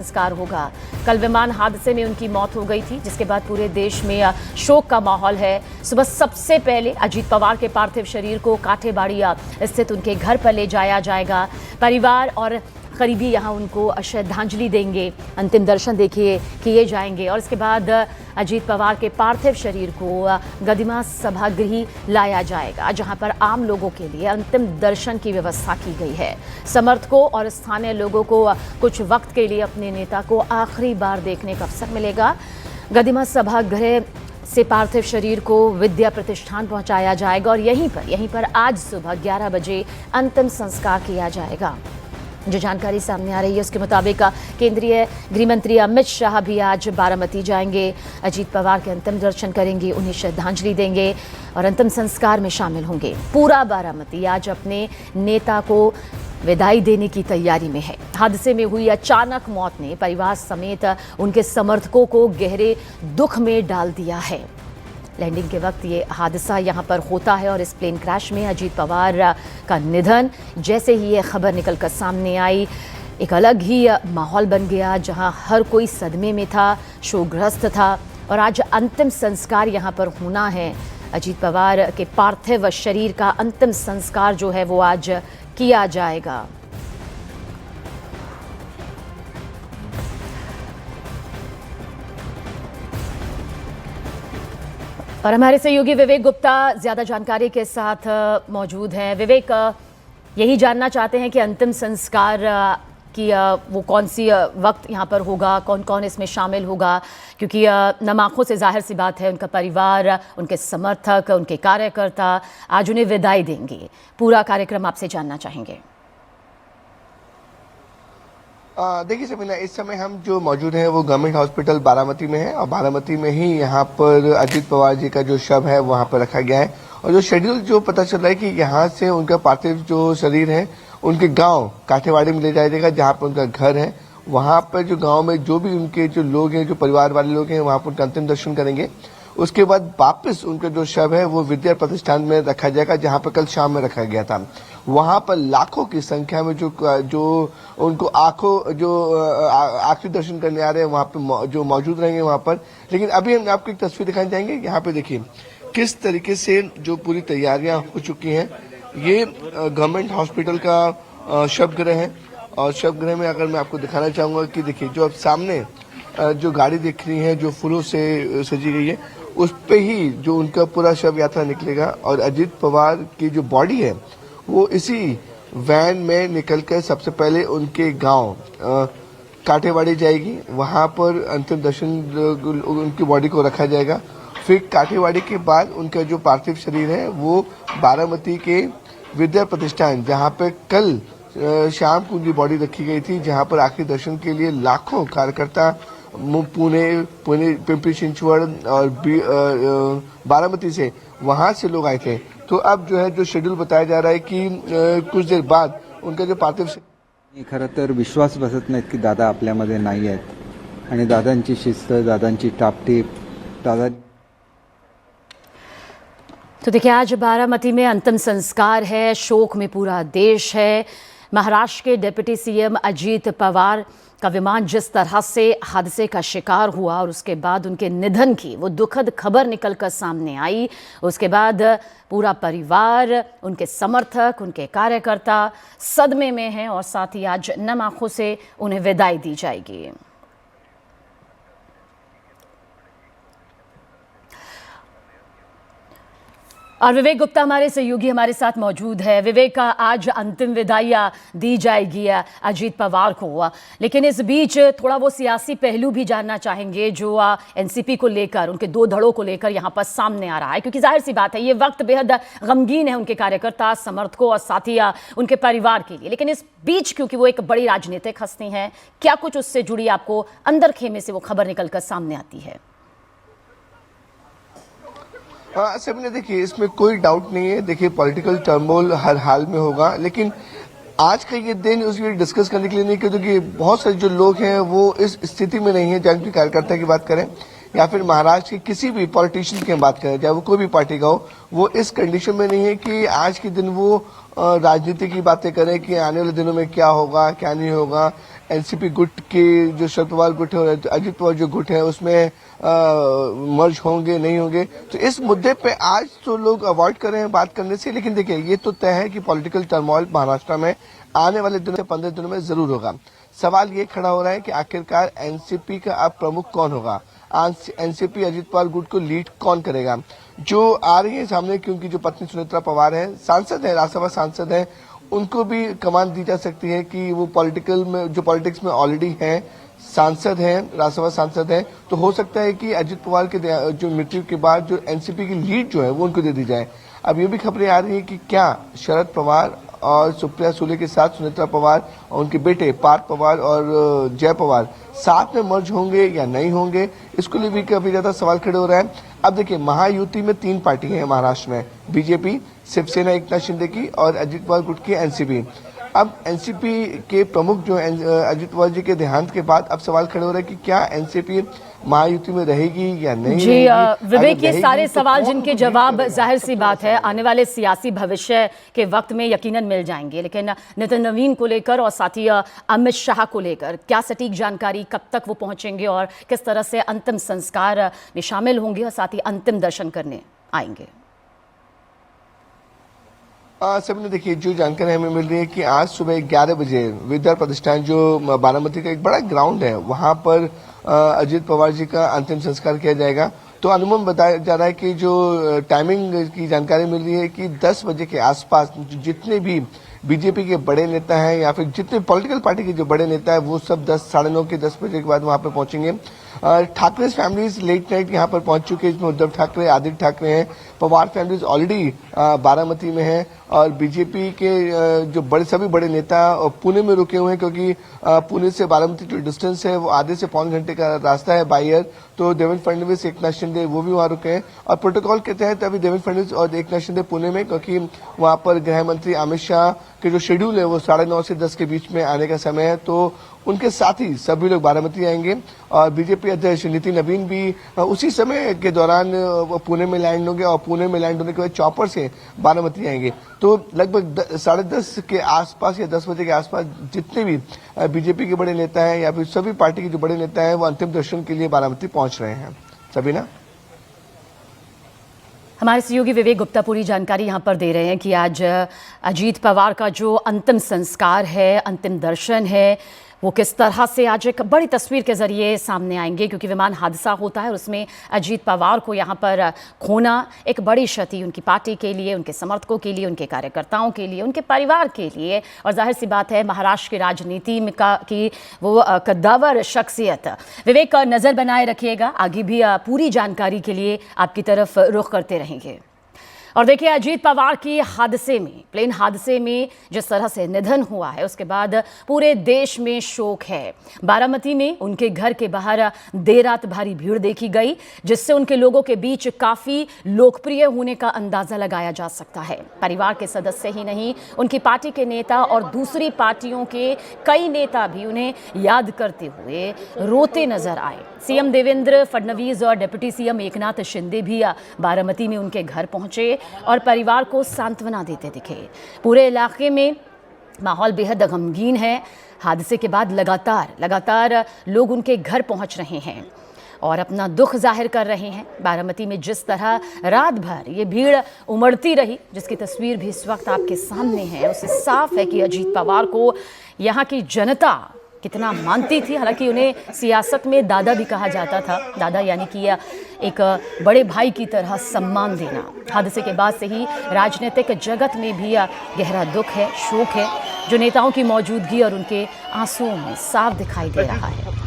संस्कार होगा। कल विमान हादसे में उनकी मौत हो गई थी, जिसके बाद पूरे देश में शोक का माहौल है। सुबह सबसे पहले अजीत पवार के पार्थिव शरीर को काठेबाड़ी स्थित उनके घर पर ले जाया जाएगा। परिवार और करीबी यहां उनको श्रद्धांजलि देंगे, अंतिम दर्शन देखिए किए जाएंगे और इसके बाद अजीत पवार के पार्थिव शरीर को गदिमा सभागृह लाया जाएगा, जहां पर आम लोगों के लिए अंतिम दर्शन की व्यवस्था की गई है। समर्थकों और स्थानीय लोगों को कुछ वक्त के लिए अपने नेता को आखिरी बार देखने का अवसर मिलेगा। गदिमा सभागृह से पार्थिव शरीर को विद्या प्रतिष्ठान पहुंचाया जाएगा और यहीं पर आज सुबह 11 बजे अंतिम संस्कार किया जाएगा। जो जानकारी सामने आ रही है उसके मुताबिक केंद्रीय गृह मंत्री अमित शाह भी आज बारामती जाएंगे, अजीत पवार के अंतिम दर्शन करेंगे, उन्हें श्रद्धांजलि देंगे और अंतिम संस्कार में शामिल होंगे। पूरा बारामती आज अपने नेता को विदाई देने की तैयारी में है। हादसे में हुई अचानक मौत ने परिवार समेत उनके समर्थकों को गहरे दुख में डाल दिया है। लैंडिंग के वक्त ये हादसा यहाँ पर होता है और इस प्लेन क्रैश में अजीत पवार का निधन, जैसे ही ये खबर निकलकर सामने आई, एक अलग ही माहौल बन गया, जहाँ हर कोई सदमे में था, शोकग्रस्त था और आज अंतिम संस्कार यहाँ पर होना है। अजीत पवार के पार्थिव शरीर का अंतिम संस्कार जो है वो आज किया जाएगा। और हमारे सहयोगी विवेक गुप्ता ज्यादा जानकारी के साथ मौजूद हैं। विवेक, यही जानना चाहते हैं कि अंतिम संस्कार की वो कौन सी वक्त यहाँ पर होगा, कौन कौन इसमें शामिल होगा, क्योंकि नम आंखों से जाहिर सी बात है उनका परिवार, उनके समर्थक, उनके कार्यकर्ता आज उन्हें विदाई देंगे। पूरा कार्यक्रम आपसे जानना चाहेंगे। देखिए समीना, इस समय हम जो मौजूद हैं वो गवर्नमेंट हॉस्पिटल बारामती में है और बारामती में ही यहाँ पर अजीत पवार जी का जो शव है वहाँ पर रखा गया है और जो शेड्यूल जो पता चल रहा है कि यहाँ से उनका पार्थिव जो शरीर है उनके गांव काठेवाड़ी में ले जाया जाएगा, जहाँ पर उनका घर है। वहाँ पर जो गाँव में जो भी उनके जो लोग हैं, जो परिवार वाले लोग हैं, वहाँ पर उनका अंतिम दर्शन करेंगे। उसके बाद वापस उनका जो शव है वो विद्या प्रतिष्ठान में रखा जाएगा, जहाँ पर कल शाम में रखा गया था। वहाँ पर लाखों की संख्या में जो उनको आखिरी दर्शन करने आ रहे हैं वहाँ पे जो मौजूद रहेंगे वहाँ पर। लेकिन अभी हम आपको एक तस्वीर दिखाने जाएंगे। यहाँ पे देखिए किस तरीके से जो पूरी तैयारियां हो चुकी हैं। ये गवर्नमेंट हॉस्पिटल का शवगृह है और शवगृह में अगर मैं आपको दिखाना चाहूंगा कि देखिए जो अब सामने जो गाड़ी दिख रही है जो फूलों से सजी गई है, उस पे ही जो उनका पूरा शव यात्रा निकलेगा और अजीत पवार की जो बॉडी है वो इसी वैन में निकलकर सबसे पहले उनके गांव काठेवाड़ी जाएगी। वहां पर अंतिम दर्शन उनकी बॉडी को रखा जाएगा। फिर काठेवाड़ी के बाद उनका जो पार्थिव शरीर है वो बारामती के विद्या प्रतिष्ठान, जहां पे कल शाम को उनकी बॉडी रखी गई थी, जहां पर आखिरी दर्शन के लिए लाखों कार्यकर्ता पुणे, पिंपरी चिंचवड़ और बारामती से वहां से लोग आए थे। तो अब जो है जो शेड्यूल बताया जा रहा है कि कुछ देर बाद उनका जो पार्थिव खरं तर विश्वास बसत नाहीत की दादा आपल्यामध्ये नाही आहेत आणि दादांची शिस्त, दादांची टापटीप, दादा। तो देखिए आज बारामती में अंतिम संस्कार है, शोक में पूरा देश है। महाराष्ट्र के डिप्टी सीएम अजीत पवार का विमान जिस तरह से हादसे का शिकार हुआ और उसके बाद उनके निधन की वो दुखद खबर निकलकर सामने आई, उसके बाद पूरा परिवार, उनके समर्थक, उनके कार्यकर्ता सदमे में हैं और साथ ही आज नम आंखों से उन्हें विदाई दी जाएगी। और विवेक गुप्ता हमारे सहयोगी हमारे साथ मौजूद है। विवेक, का आज अंतिम विदाई दी जाएगी अजीत पवार को, लेकिन इस बीच थोड़ा वो सियासी पहलू भी जानना चाहेंगे जो एनसीपी को लेकर, उनके दो धड़ों को लेकर यहाँ पर सामने आ रहा है, क्योंकि जाहिर सी बात है ये वक्त बेहद गमगीन है उनके कार्यकर्ता, समर्थकों और साथ ही उनके परिवार के लिए। लेकिन इस बीच क्योंकि वो एक बड़ी राजनीतिक हस्ती हैं, क्या कुछ उससे जुड़ी आपको अंदर खेमे से वो खबर निकलकर सामने आती है? सभी ने देखिए इसमें कोई डाउट नहीं है। देखिए पॉलिटिकल टर्मोल हर हाल में होगा, लेकिन आज का ये दिन उसकी डिस्कस करने के लिए नहीं, क्योंकि बहुत सारे जो लोग हैं वो इस स्थिति में नहीं है, चाहे उनके कार्यकर्ता की बात करें या फिर महाराष्ट्र के किसी भी पॉलिटिशियन की बात करें, चाहे वो कोई भी पार्टी का हो, वो इस कंडीशन में नहीं है कि आज के दिन वो राजनीति की बातें करें कि आने वाले दिनों में क्या होगा क्या नहीं होगा। एनसीपी गुट के जो शरद पवार गुट है और अजित पवार जो गुट है उसमें मर्ज होंगे नहीं होंगे, तो इस मुद्दे पे आज तो लोग अवॉइड कर रहे हैं बात करने से। लेकिन देखिए ये तो तय है कि पॉलिटिकल टर्मोइल महाराष्ट्र में आने वाले दिनों से 15 दिनों में जरूर होगा। सवाल ये खड़ा हो रहा है कि आखिरकार एनसीपी का अब प्रमुख कौन होगा, एनसीपी अजित पवार गुट को लीड कौन करेगा। जो आ रही है सामने कि उनकी जो पत्नी सुनेत्रा पवार है, सांसद है, राज्यसभा सांसद है, उनको भी कमान दी जा सकती है कि वो पॉलिटिक्स में ऑलरेडी हैं, सांसद हैं, राज्यसभा सांसद हैं, तो हो सकता है कि अजित पवार के जो मृत्यु के बाद जो एनसीपी की लीड जो है वो उनको दे दी जाए। अब ये भी खबरें आ रही है कि क्या शरद पवार और सुप्रिया सुले के साथ सुनेत्रा पवार और उनके बेटे पार्थ पवार और जय पवार साथ में मर्ज होंगे या नहीं होंगे, इसको लिए भी काफी ज्यादा सवाल खड़े हो रहा है। अब देखिए महायुति में 3 पार्टी है महाराष्ट्र में, बीजेपी, शिवसेना एकनाथ शिंदे की और अजित पवार गुट की एनसीपी। अब एनसीपी के प्रमुख जो अजित पवार जी के देहांत के बाद अब सवाल खड़े हो रहे हैं कि क्या एनसीपी महायुति में रहेगी या नहीं जी रहेगी। विवेक, ये सारे तो सवाल जिनके जवाब जाहिर सी बात है आने वाले सियासी भविष्य के वक्त में यकीनन मिल जाएंगे, लेकिन नितिन नवीन को लेकर और साथ ही अमित शाह को लेकर क्या सटीक जानकारी, कब तक वो पहुंचेंगे और किस तरह से अंतिम संस्कार में शामिल होंगे और साथ ही अंतिम दर्शन करने आएंगे। सबने देखिए जो जानकारी हमें मिल रही है कि आज सुबह 11 बजे विद्या प्रतिष्ठान जो बारामती का एक बड़ा ग्राउंड है वहां पर अजित पवार जी का अंतिम संस्कार किया जाएगा। तो अनुमान बताया जा रहा है कि जो टाइमिंग की जानकारी मिल रही है कि 10 बजे के आसपास जितने भी बीजेपी के बड़े नेता हैं या फिर जितने पॉलिटिकल पार्टी के जो बड़े नेता है वो सब 10-9:30 के 10 बजे के बाद वहां पर पहुंचेंगे। ठाकरे फैमिलीज लेट नाइट यहां पर पहुंच चुके हैं, इसमें उद्धव ठाकरे, आदित्य ठाकरे हैं, पवार फैमिलीज ऑलरेडी बारामती में है और बीजेपी के जो सभी बड़े नेता पुणे में रुके हुए हैं क्योंकि पुणे से बारामती जो डिस्टेंस है वो आधे से पौन घंटे का रास्ता है बाई एयर। तो देवेंद्र फडणवीस, एकनाथ शिंदे वो भी वहां रुके हैं और प्रोटोकॉल के तहत अभी देवेंद्र फडणवीस और एकनाथ शिंदे पुणे में, क्योंकि वहां पर गृह मंत्री अमित शाह के जो शेड्यूल है वो 9:30 से 10 के बीच में आने का समय है, तो उनके साथ ही सभी लोग बारामती आएंगे और बीजेपी अध्यक्ष नितिन नवीन भी उसी समय के दौरान पुणे में लैंड होंगे और पुणे में लैंड होने के बाद चॉपर से बारामती आएंगे। तो लगभग 10:30 के आसपास या 10 बजे के आसपास जितने भी बीजेपी के बड़े नेता हैं या फिर सभी पार्टी के जो बड़े नेता हैं वो अंतिम दर्शन के लिए बारामती पहुंच रहे हैं। सबीना, हमारे सहयोगी विवेक गुप्ता पूरी जानकारी यहाँ पर दे रहे हैं कि आज अजीत पवार का जो अंतिम संस्कार है, अंतिम दर्शन है, वो किस तरह से आज एक बड़ी तस्वीर के जरिए सामने आएंगे, क्योंकि विमान हादसा होता है और उसमें अजीत पवार को यहाँ पर खोना एक बड़ी क्षति उनकी पार्टी के लिए, उनके समर्थकों के लिए, उनके कार्यकर्ताओं के लिए, उनके परिवार के लिए और जाहिर सी बात है महाराष्ट्र की राजनीति में की वो कद्दावर शख्सियत। विवेक नज़र बनाए रखिएगा, आगे भी पूरी जानकारी के लिए आपकी तरफ रुख करते रहेंगे। और देखिए अजीत पवार की हादसे में, प्लेन हादसे में जिस तरह से निधन हुआ है उसके बाद पूरे देश में शोक है। बारामती में उनके घर के बाहर देर रात भारी भीड़ देखी गई, जिससे उनके लोगों के बीच काफ़ी लोकप्रिय होने का अंदाज़ा लगाया जा सकता है। परिवार के सदस्य ही नहीं, उनकी पार्टी के नेता और दूसरी पार्टियों के कई नेता भी उन्हें याद करते हुए रोते नजर आए। सीएम देवेंद्र फडणवीस और डिप्टी सीएम एकनाथ शिंदे भी बारामती में उनके घर पहुंचे और परिवार को सांत्वना देते दिखे। पूरे इलाके में माहौल बेहद गमगीन है। हादसे के बाद लगातार लोग उनके घर पहुंच रहे हैं और अपना दुख जाहिर कर रहे हैं। बारामती में जिस तरह रात भर ये भीड़ उमड़ती रही, जिसकी तस्वीर भी इस वक्त आपके सामने है, उससे साफ है कि अजीत पवार को यहाँ की जनता कितना मानती थी। हालांकि उन्हें सियासत में दादा भी कहा जाता था, दादा यानी कि एक बड़े भाई की तरह सम्मान देना। हादसे के बाद से ही राजनीतिक जगत में भी गहरा दुख है, शोक है, जो नेताओं की मौजूदगी और उनके आंसुओं में साफ दिखाई दे रहा है।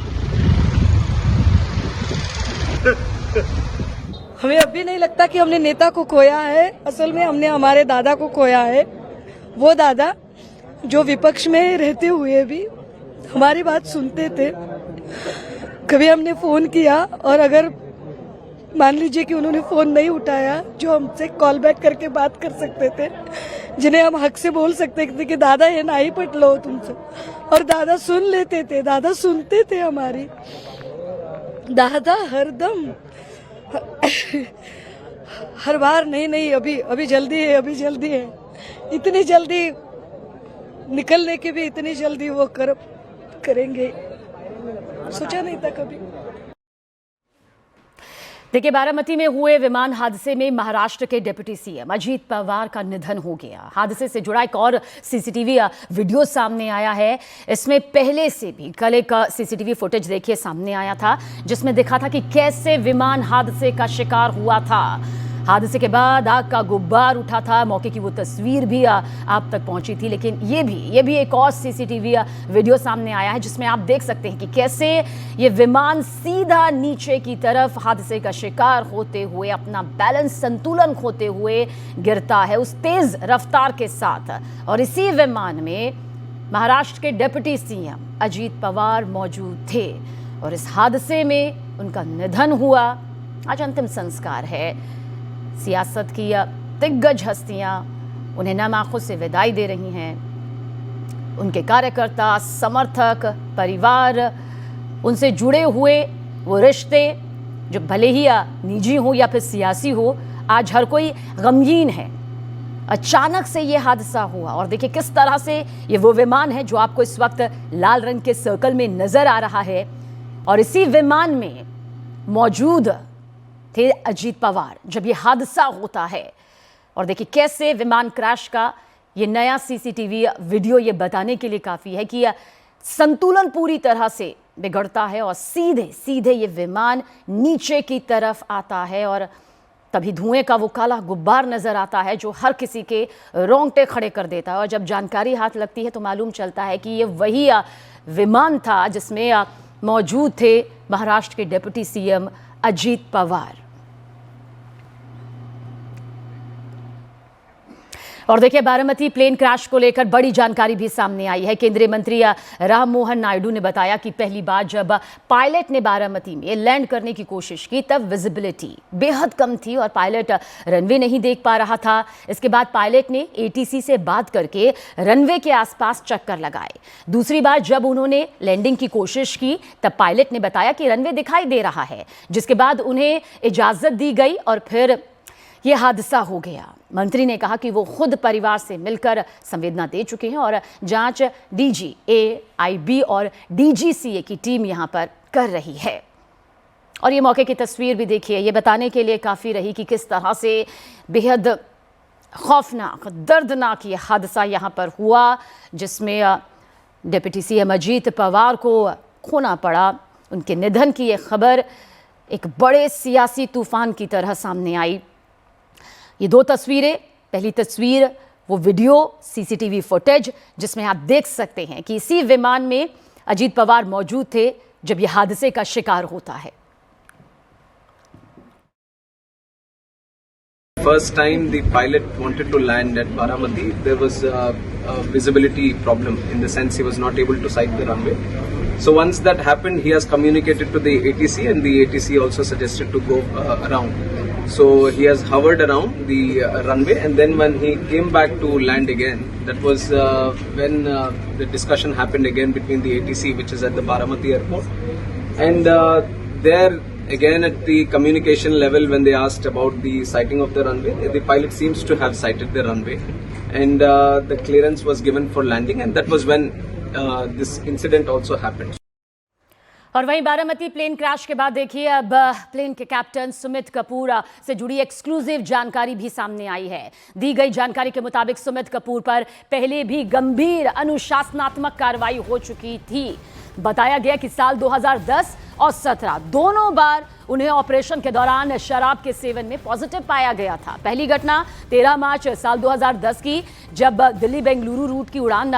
हमें अभी नहीं लगता कि हमने नेता को खोया है, असल में हमने हमारे दादा को खोया है। वो दादा जो विपक्ष में रहते हुए भी हमारी बात सुनते थे। कभी हमने फोन किया और अगर मान लीजिए कि उन्होंने फोन नहीं उठाया, जो हमसे कॉल बैक करके बात कर सकते थे, जिन्हें हम हक से बोल सकते थे कि दादा ये नहीं पटलो तुमसे, और दादा सुन लेते थे, दादा सुनते थे हमारी। दादा हरदम हर बार नहीं अभी जल्दी है, अभी जल्दी है, इतनी जल्दी निकलने की भी इतनी जल्दी वो करेंगे, सोचा नहीं था कभी। देखिए, बारामती में हुए विमान हादसे में महाराष्ट्र के डिप्टी सीएम अजीत पवार का निधन हो गया। हादसे से जुड़ा एक और सीसीटीवी वीडियो सामने आया है। इसमें पहले से भी कल एक सीसीटीवी फुटेज देखिए सामने आया था, जिसमें दिखा था कि कैसे विमान हादसे का शिकार हुआ था। हादसे के बाद आग का गुब्बार उठा था। मौके की वो तस्वीर भी आप तक पहुंची थी। लेकिन ये भी एक और सीसीटीवी वीडियो सामने आया है, जिसमें आप देख सकते हैं कि कैसे ये विमान सीधा नीचे की तरफ हादसे का शिकार होते हुए अपना बैलेंस, संतुलन खोते हुए गिरता है उस तेज रफ्तार के साथ। और इसी विमान में महाराष्ट्र के डिप्टी सीएम अजीत पवार मौजूद थे और इस हादसे में उनका निधन हुआ। आज अंतिम संस्कार है। सियासत की दिग्गज हस्तियां उन्हें नम आंखों से विदाई दे रही हैं। उनके कार्यकर्ता, समर्थक, परिवार, उनसे जुड़े हुए वो रिश्ते जो भले ही निजी हो या फिर सियासी हो, आज हर कोई गमगीन है। अचानक से ये हादसा हुआ और देखिए किस तरह से ये वो विमान है जो आपको इस वक्त लाल रंग के सर्कल में नजर आ रहा है। और इसी विमान में मौजूद थे अजीत पवार जब ये हादसा होता है। और देखिए कैसे विमान क्रैश का ये नया सीसीटीवी वीडियो ये बताने के लिए काफ़ी है कि संतुलन पूरी तरह से बिगड़ता है और सीधे सीधे ये विमान नीचे की तरफ आता है और तभी धुएं का वो काला गुब्बार नज़र आता है जो हर किसी के रोंगटे खड़े कर देता है। और जब जानकारी हाथ लगती है तो मालूम चलता है कि ये वही विमान था जिसमें मौजूद थे महाराष्ट्र के डिप्टी सीएम अजीत पवार। और देखिए, बारामती प्लेन क्रैश को लेकर बड़ी जानकारी भी सामने आई है। केंद्रीय मंत्री राम मोहन नायडू ने बताया कि पहली बार जब पायलट ने बारामती में लैंड करने की कोशिश की तब विजिबिलिटी बेहद कम थी और पायलट रनवे नहीं देख पा रहा था। इसके बाद पायलट ने एटीसी से बात करके रनवे के आसपास चक्कर लगाए। दूसरी बार जब उन्होंने लैंडिंग की कोशिश की तब पायलट ने बताया कि रनवे दिखाई दे रहा है, जिसके बाद उन्हें इजाज़त दी गई और फिर ये हादसा हो गया। मंत्री ने कहा कि वो खुद परिवार से मिलकर संवेदना दे चुके हैं और जांच डीजी AIB और DGCA की टीम यहां पर कर रही है। और ये मौके की तस्वीर भी देखिए, ये बताने के लिए काफ़ी रही कि किस तरह से बेहद खौफनाक, दर्दनाक ये हादसा यहां पर हुआ, जिसमें डिप्टी सीएम अजीत पवार को खोना पड़ा। उनके निधन की ये खबर एक बड़े सियासी तूफान की तरह सामने आई। ये दो तस्वीरें, पहली तस्वीर वो वीडियो सीसीटीवी फुटेज जिसमें आप देख सकते हैं कि इसी विमान में अजीत पवार मौजूद थे जब ये हादसे का शिकार होता है। First time the pilot wanted to land at Baramati, there was a visibility problem in the sense he was not able to sight the runway. So once that happened, he has communicated to the ATC and the ATC also suggested to go around. So he has hovered around the runway and then when he came back to land again, that was when the discussion happened again between the ATC, which is at the Baramati airport. And there again at the communication level, when they asked about the sighting of the runway, the pilot seems to have sighted the runway and the clearance was given for landing, and that was when this incident also happened. और वहीं Baramati plane crash के बाद देखिए अब plane के captain Sumit Kapoor से जुड़ी exclusive जानकारी भी सामने आई है। दी गई जानकारी के मुताबिक सुमित कपूर पर पहले भी गंभीर अनुशासनात्मक कार्रवाई हो चुकी थी। बताया गया कि साल 2010 और 17 दोनों बार उन्हें ऑपरेशन के दौरान शराब के सेवन में पॉजिटिव पाया गया था। पहली घटना 13 मार्च साल 2010 की, जब दिल्ली बेंगलुरु रूट की उड़ान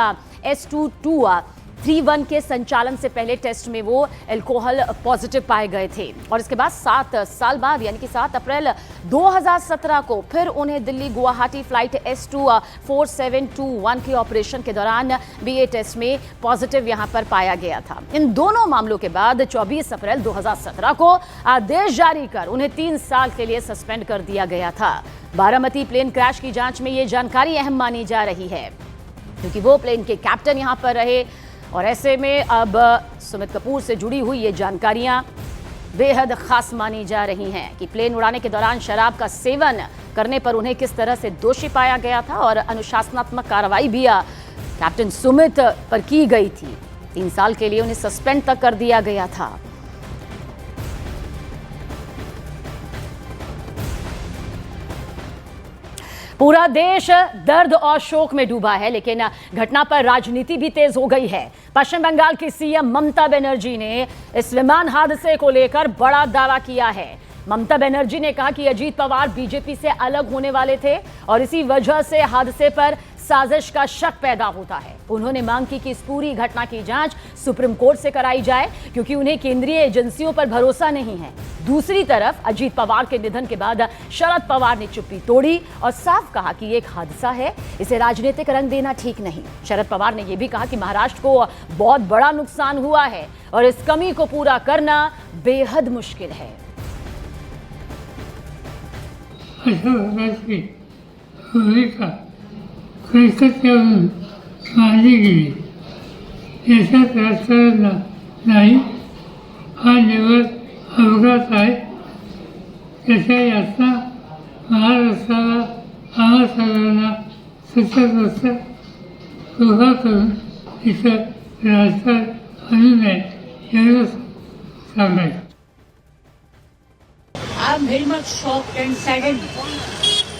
S2231 के संचालन से पहले टेस्ट में वो अल्कोहल पॉजिटिव पाए गए थे। और इसके बाद 7 साल बाद यानी कि 7 अप्रैल 2017 को फिर उन्हें दिल्ली गुवाहाटी फ्लाइट S24721 के ऑपरेशन के दौरान BA टेस्ट में पॉजिटिव यहां पर पाया गया था। इन दोनों मामलों के बाद 24 अप्रैल 2017 को आदेश जारी कर उन्हें 3 साल के लिए सस्पेंड कर दिया गया था। बारामती प्लेन क्रैश की जांच में ये जानकारी अहम मानी जा रही है क्योंकि वो प्लेन के कैप्टन यहां पर रहे और ऐसे में अब सुमित कपूर से जुड़ी हुई ये जानकारियां बेहद खास मानी जा रही हैं कि प्लेन उड़ाने के दौरान शराब का सेवन करने पर उन्हें किस तरह से दोषी पाया गया था और अनुशासनात्मक कार्रवाई भी कैप्टन सुमित पर की गई थी। 3 साल के लिए उन्हें सस्पेंड तक कर दिया गया था। पूरा देश दर्द और शोक में डूबा है, लेकिन घटना पर राजनीति भी तेज हो गई है। पश्चिम बंगाल की सीएम ममता बनर्जी ने इस विमान हादसे को लेकर बड़ा दावा किया है। ममता बनर्जी ने कहा कि अजीत पवार बीजेपी से अलग होने वाले थे और इसी वजह से हादसे पर साजिश का शक पैदा होता है। उन्होंने मांग की कि इस पूरी घटना की जांच सुप्रीम कोर्ट से कराई जाए, क्योंकि उन्हें केंद्रीय एजेंसियों पर भरोसा नहीं है। दूसरी तरफ अजीत पवार के निधन के बाद शरद पवार ने चुप्पी तोड़ी और साफ कहा कि ये एक हादसा है, इसे राजनीतिक रंग देना ठीक नहीं। शरद पवार ने यह भी कहा कि महाराष्ट्र को बहुत बड़ा नुकसान हुआ है और इस कमी को पूरा करना बेहद मुश्किल है। याचा राजकारणाला नाही हा निवड अपघात आहे. त्याच्या यातना महाराष्ट्राला आम्हा सगळ्यांना सतत उभा करून इथं राजकारण आणू नये एवढं सांगायचं. I am very much shocked and saddened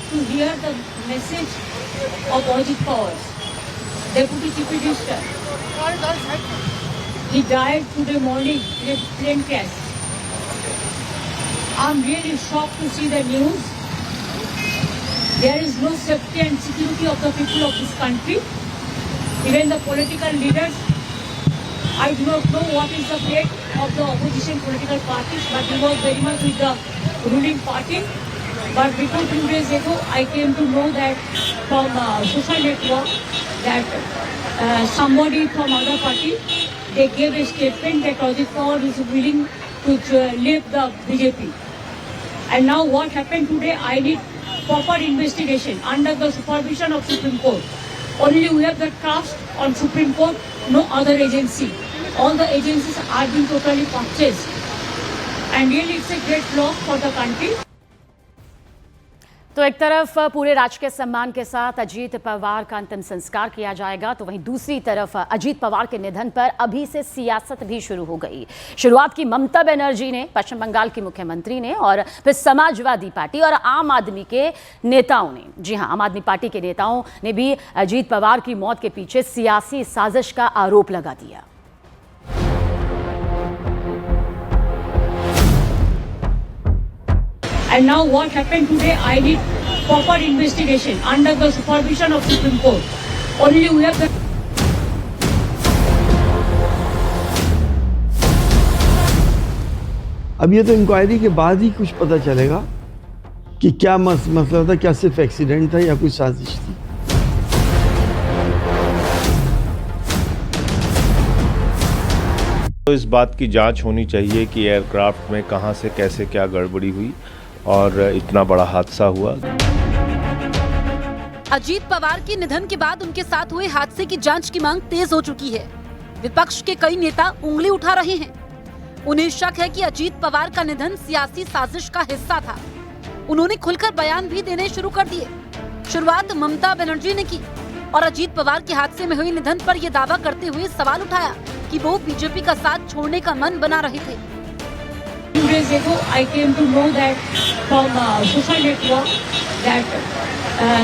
to hear the message of Ajit Pawar, Deputy Chief Minister. He died today morning in a plane crash. I am really shocked to see the news. There is no safety and security of the people of this country. Even the political leaders, I do not know what is the fate of the opposition political parties, but he was very much with the ruling party. But before 2 days ago, I came to know that from social network that somebody from other party, they gave a statement that Ajit Pawar is willing to leave the BJP. And now what happened today, I need proper investigation under the supervision of Supreme Court. Only we have the trust on Supreme Court, no other agency. All the agencies are being totally purchased. And really it's a great loss for the country. तो एक तरफ पूरे राजकीय सम्मान के साथ अजीत पवार का अंतिम संस्कार किया जाएगा, तो वहीं दूसरी तरफ अजीत पवार के निधन पर अभी से सियासत भी शुरू हो गई। शुरुआत की ममता बनर्जी ने, पश्चिम बंगाल की मुख्यमंत्री ने, और फिर समाजवादी पार्टी और आम आदमी के नेताओं ने, जी हां, आम आदमी पार्टी के नेताओं ने भी अजीत पवार की मौत के पीछे सियासी साजिश का आरोप लगा दिया। And now what happened today, I need proper investigation under the supervision of Supreme Court. Only we have the अब ये तो इंक्वायरी के बाद ही कुछ पता चलेगा कि क्या मसला था, क्या सिर्फ एक्सीडेंट था या कोई साजिश थी। तो इस बात की जांच होनी चाहिए कि एयरक्राफ्ट में कहां से कैसे क्या गड़बड़ी हुई और इतना बड़ा हादसा हुआ। अजीत पवार के निधन के बाद उनके साथ हुए हादसे की जांच की मांग तेज हो चुकी है। विपक्ष के कई नेता उंगली उठा रहे हैं। उन्हें शक है कि अजीत पवार का निधन सियासी साजिश का हिस्सा था। उन्होंने खुलकर बयान भी देने शुरू कर दिए। शुरुआत ममता बनर्जी ने की और अजीत पवार के हादसे में हुए निधन पर यह दावा करते हुए सवाल उठाया कि वो बीजेपी का साथ छोड़ने का मन बना रहे थे। 2 days ago, I came to know that from social network that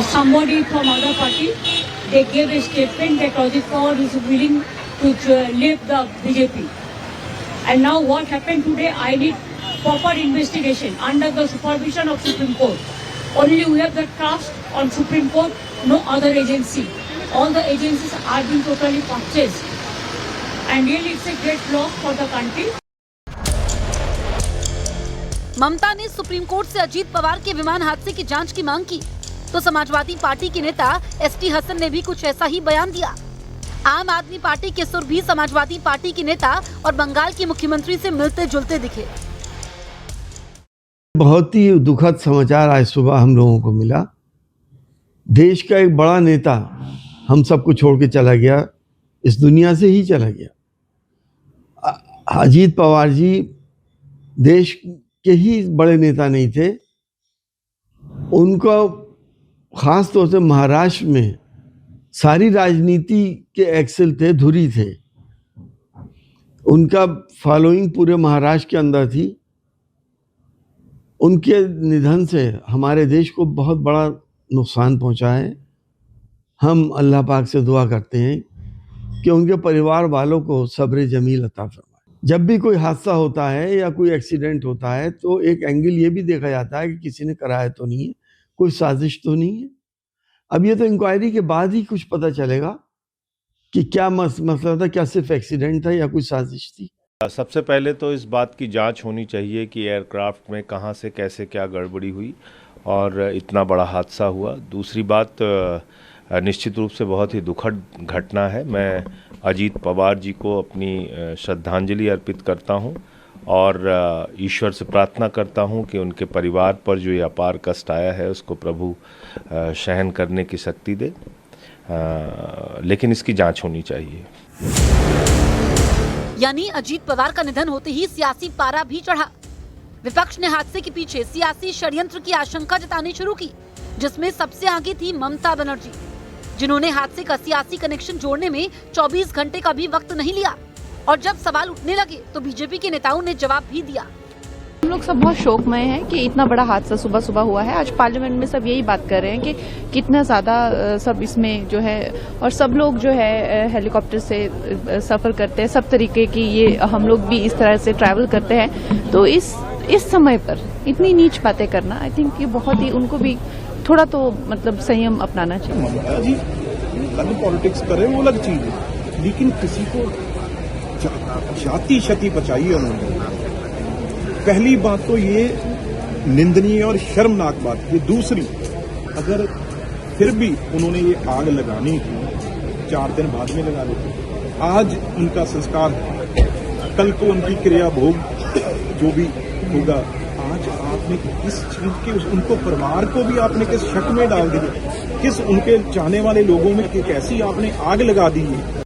somebody from other party, they gave a statement that Ajit Pawar is willing to leave the BJP. And now what happened today, I need proper investigation under the supervision of Supreme Court. Only we have the trust on Supreme Court, no other agency. All the agencies are being totally purchased. And really it's a great loss for the country. ममता ने supreme court से अजीत पवार के विमान हादसे की जांच की मांग की, तो समाजवादी पार्टी के नेता एसटी हसन ने भी कुछ ऐसा ही बयान दिया। आम आदमी पार्टी के सुर भी समाजवादी पार्टी के नेता और बंगाल की मुख्यमंत्री से मिलते जुलते दिखे। बहुत ही दुखद समाचार आज सुबह हम लोगों को मिला। देश का एक बड़ा नेता हम सबको छोड़ के चला गया, इस दुनिया से ही चला गया। अजीत पवार जी देश के ही बड़े नेता नहीं थे, उनको खास तौर से महाराष्ट्र में सारी राजनीति के एक्सेल थे, धुरी थे। उनका फॉलोइंग पूरे महाराष्ट्र के अंदर थी। उनके निधन से हमारे देश को बहुत बड़ा नुकसान पहुंचा है। हम अल्लाह पाक से दुआ करते हैं कि उनके परिवार वालों को सब्र जमील अता फरमाए। जब भी कोई हादसा होता है या कोई एक्सीडेंट होता है तो एक एंगल ये भी देखा जाता है कि किसी ने कराया तो नहीं है, कोई साजिश तो नहीं है। अब ये तो इंक्वायरी के बाद ही कुछ पता चलेगा कि क्या मसला था, क्या सिर्फ एक्सीडेंट था या कोई साजिश थी। सबसे पहले तो इस बात की जांच होनी चाहिए कि एयरक्राफ्ट में कहां से कैसे क्या गड़बड़ी हुई और इतना बड़ा हादसा हुआ। दूसरी बात, निश्चित रूप से बहुत ही दुखद घटना है। मैं अजीत पवार जी को अपनी श्रद्धांजलि अर्पित करता हूं और ईश्वर से प्रार्थना करता हूं कि उनके परिवार पर जो ये अपार कष्ट आया है उसको प्रभु सहन करने की शक्ति दे, लेकिन इसकी जांच होनी चाहिए। यानी अजीत पवार का निधन होते ही सियासी पारा भी चढ़ा। विपक्ष ने हादसे के पीछे सियासी षड्यंत्र की आशंका जतानी शुरू की, जिसमें सबसे आगे थी ममता बनर्जी, जिन्होंने हादसे का सियासी कनेक्शन जोड़ने में 24 घंटे का भी वक्त नहीं लिया। और जब सवाल उठने लगे तो बीजेपी के नेताओं ने जवाब भी दिया। हम लोग सब बहुत शोकमय हैं कि इतना बड़ा हादसा सुबह सुबह हुआ है। आज पार्लियामेंट में सब यही बात कर रहे हैं कि कितना ज्यादा सब इसमें जो है, और सब लोग जो है हेलीकॉप्टर से सफर करते हैं, सब तरीके की, ये हम लोग भी इस तरह से ट्रैवल करते हैं। तो इस समय पर इतनी नीच बातें करना, आई थिंक ये बहुत ही, उनको भी थोड़ा तो मतलब संयम अपनाना चाहिए। ममता जी अलग पॉलिटिक्स कर रहे हैं, वो अलग चीज है, लेकिन किसी को जाति क्षति पहुंचाई है उन्होंने। पहली बात तो ये निंदनीय और शर्मनाक बात है। दूसरी, अगर फिर भी उन्होंने ये आग लगानी थी 4 दिन बाद में लगा लेते। आज उनका संस्कार है, कल को उनकी क्रिया भोग जो भी होगा। आज आपने किस चीज के उनको परिवार को भी आपने किस शक में डाल दिया, किस उनके चाहने वाले लोगों में कैसी आपने आग लगा दी है।